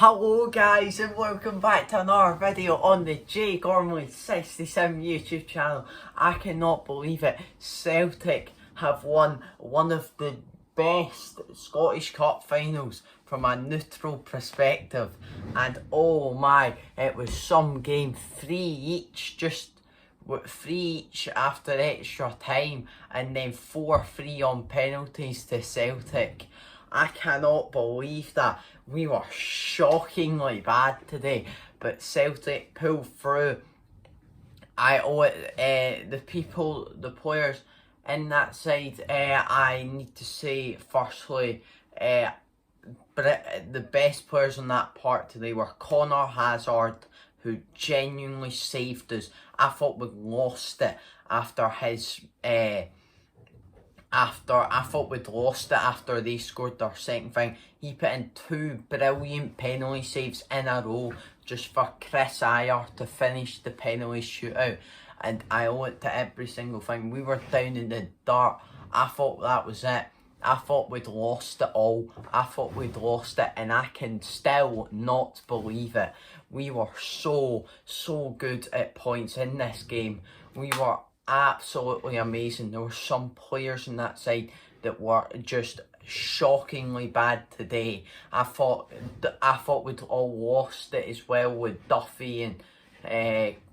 Hello guys and welcome back to another video on the J Gormley 67 YouTube channel. I cannot believe it. Celtic have won one of the best Scottish Cup finals from a neutral perspective, and oh my, it was some game. 3 each, just 3 each after extra time, and then 4-3 on penalties to Celtic. I cannot believe that. We were shockingly bad today, but Celtic pulled through. I owe it the players in that side. I need to say firstly, but the best players on that part today were Conor Hazard, who genuinely saved us. I thought we'd lost it after his after they scored their second thing. He put in 2 brilliant penalty saves in a row just for Chris Ayer to finish the penalty shootout, and I owe it to every single thing. We were down in the dirt. I thought that was it. I thought we'd lost it all. And I can still not believe it. We were so good at points in this game. We were absolutely amazing. There were some players on that side that were just shockingly bad today. I thought we'd all lost it as well with Duffy and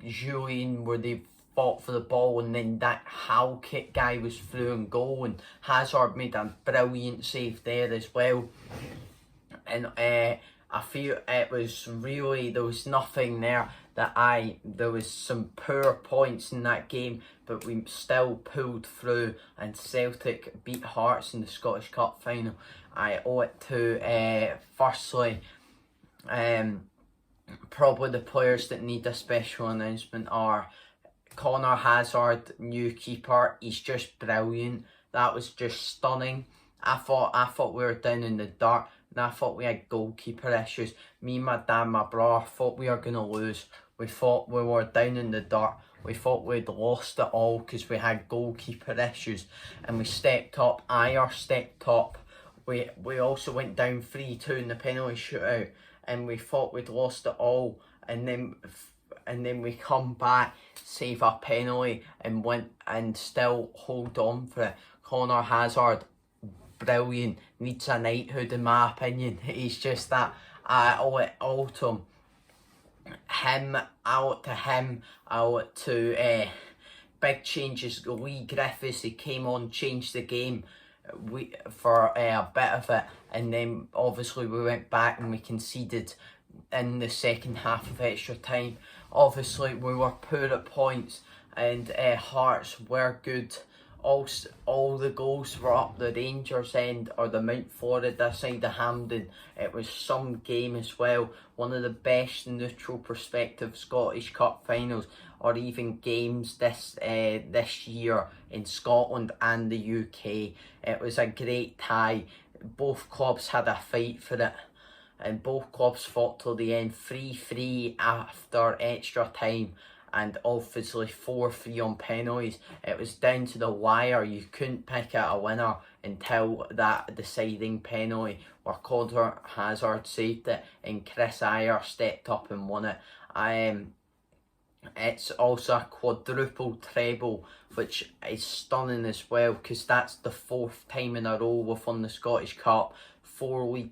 Julian, where they fought for the ball, and then that Hal kick guy was through and goal, and Hazard made a brilliant save there as well. And I feel it was really, there was nothing there there was some poor points in that game, but we still pulled through, and Celtic beat Hearts in the Scottish Cup final. I owe it to, firstly, probably the players that need a special announcement are Conor Hazard, new keeper. He's just brilliant. That was just stunning. I thought we were down in the dirt, and I thought we had goalkeeper issues. Me, my dad, my brother thought we were going to lose. We thought we were down in the dirt. We thought we'd lost it all because we had goalkeeper issues, and we stepped up. Ayer stepped up. We also went down 3-2 in the penalty shootout, and we thought we'd lost it all. And then we come back, save a penalty, and went and still hold on for it. Conor Hazard, brilliant. Needs a knighthood in my opinion. He's just that. I owe it all to him. I owe it to big changes. Lee Griffiths, he came on, changed the game for a bit of it, and then obviously we went back and we conceded in the second half of extra time. Obviously we were poor at points, and Hearts were good. All the goals were up the Rangers end or the Mount Florida side of Hampden. It was some game as well. One of the best neutral perspective Scottish Cup finals, or even games this year in Scotland and the UK. It was a great tie. Both clubs had a fight for it, and both clubs fought till the end. 3-3 after extra time, and obviously 4-3 on penalties. It was down to the wire. You couldn't pick out a winner until that deciding penalty where Conor Hazard saved it and Chris Ayer stepped up and won it. It's also a quadruple treble, which is stunning as well, because that's the 4th time in a row we've won the Scottish Cup. 4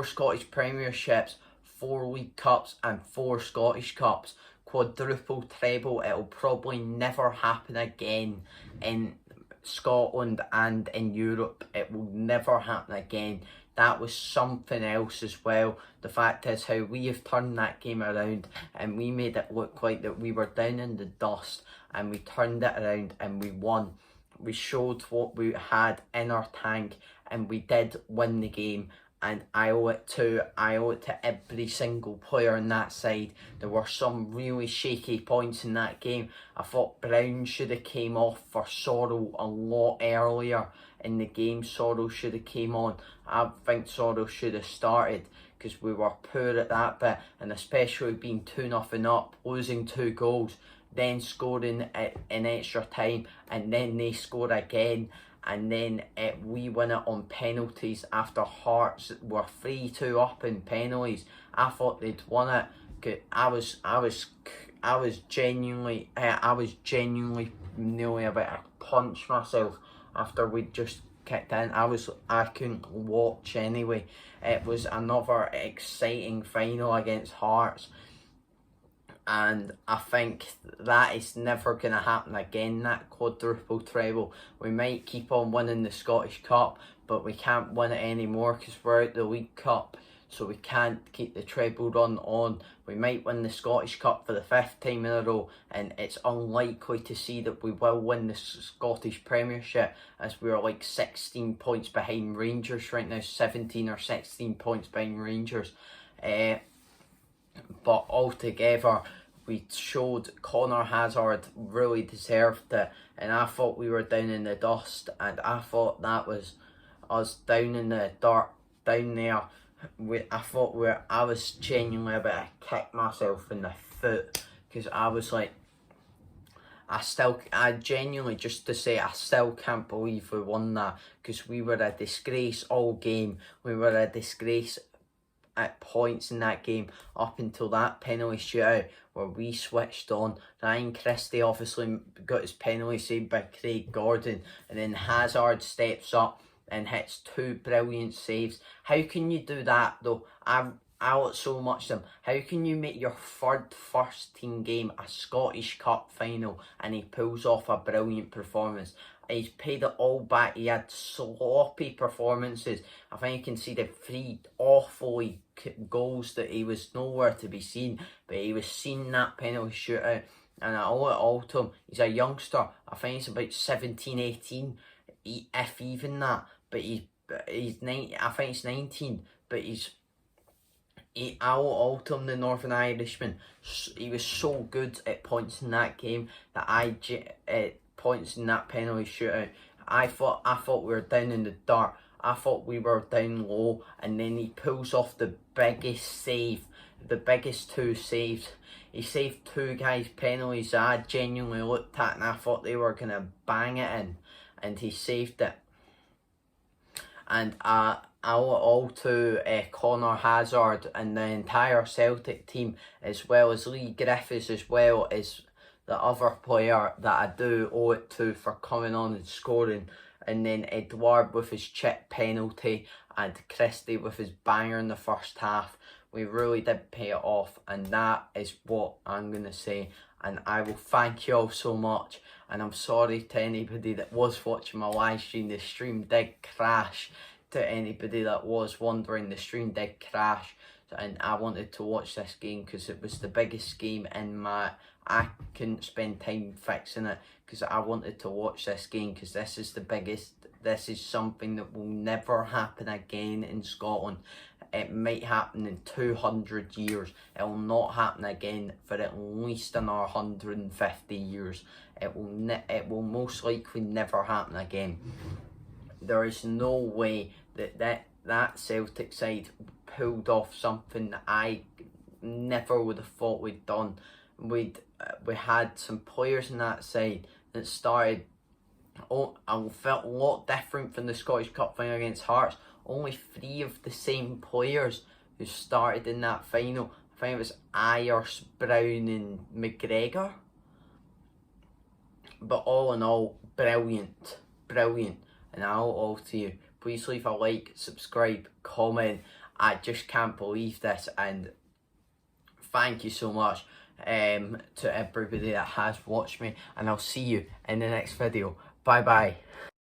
Scottish Premierships, 4 League Cups, and 4 Scottish Cups. Quadruple treble. It'll probably never happen again in Scotland and in Europe. It will never happen again. That was something else as well. The fact is how we have turned that game around, and we made it look like that we were down in the dust, and we turned it around and we won. We showed what we had in our tank, and we did win the game. And I owe it to every single player on that side. There were some really shaky points in that game. I thought Brown should have came off for Sorrell a lot earlier in the game. Sorrell should have came on. I think Sorrell should have started, because we were poor at that bit, and especially being 2-0 up, losing 2 goals, then scoring in extra time, and then they score again. and then we win it on penalties after Hearts were 3-2 up in penalties. I thought they'd won it. I was genuinely nearly about to punch myself after we just kicked in. I couldn't watch anyway. It was another exciting final against Hearts, and I think that is never going to happen again, that quadruple treble. We might keep on winning the Scottish Cup, but we can't win it anymore because we're out the League Cup, so we can't keep the treble run on. We might win the Scottish Cup for the 5th time in a row, and it's unlikely to see that we will win the Scottish Premiership, as we're like 16 points behind Rangers right now, 17 or 16 points behind Rangers. But altogether, we showed Conor Hazard really deserved it, and I thought we were down in the dust, and I thought that was us down in the dirt, down there. I was genuinely about to kick myself in the foot, because I was like, I genuinely, just to say, I still can't believe we won that, because we were a disgrace all game. We were a disgrace at points in that game up until that penalty shootout where we switched on. Ryan Christie obviously got his penalty saved by Craig Gordon, and then Hazard steps up and hits 2 brilliant saves. How can you do that though? I want so much of them. How can you make your third first team game a Scottish Cup final and he pulls off a brilliant performance? He's paid it all back. He had sloppy performances. I think you can see the 3 awful goals that he was nowhere to be seen, but he was seen that penalty shootout, and I owe it all to him. He's a youngster. I think he's about 17, 18, if even that. But he's I think he's 19, but I owe it all to him, the Northern Irishman. He was so good at points in that game that points in that penalty shootout. I thought we were down in the dirt. I thought we were down low, and then he pulls off the biggest save, the biggest 2 saves. He saved 2 guys' penalties that I genuinely looked at and I thought they were gonna bang it in, and he saved it. And I owe it all to Conor Hazard and the entire Celtic team, as well as Lee Griffiths, as well as the other player that I do owe it to for coming on and scoring. And then Edouard with his chip penalty, and Christie with his banger in the first half. We really did pay it off, and that is what I'm going to say. And I will thank you all so much, and I'm sorry to anybody that was watching my live stream. The stream did crash. To anybody that was wondering, the stream did crash, and I wanted to watch this game because it was the biggest game in my... I couldn't spend time fixing it because I wanted to watch this game, because this is the biggest. This is something that will never happen again in Scotland. It might happen in 200 years. It will not happen again for at least another 150 years. It will most likely never happen again. There is no way that Celtic side pulled off something that I never would have thought we'd done. We had some players in that side that started. I felt a lot different from the Scottish Cup final against Hearts. Only 3 of the same players who started in that final. I think it was Ayers, Brown and McGregor. But all in all, brilliant. And I owe it all to you. Please leave a like, subscribe, comment. I just can't believe this, and thank you so much to everybody that has watched me, and I'll see you in the next video. Bye bye.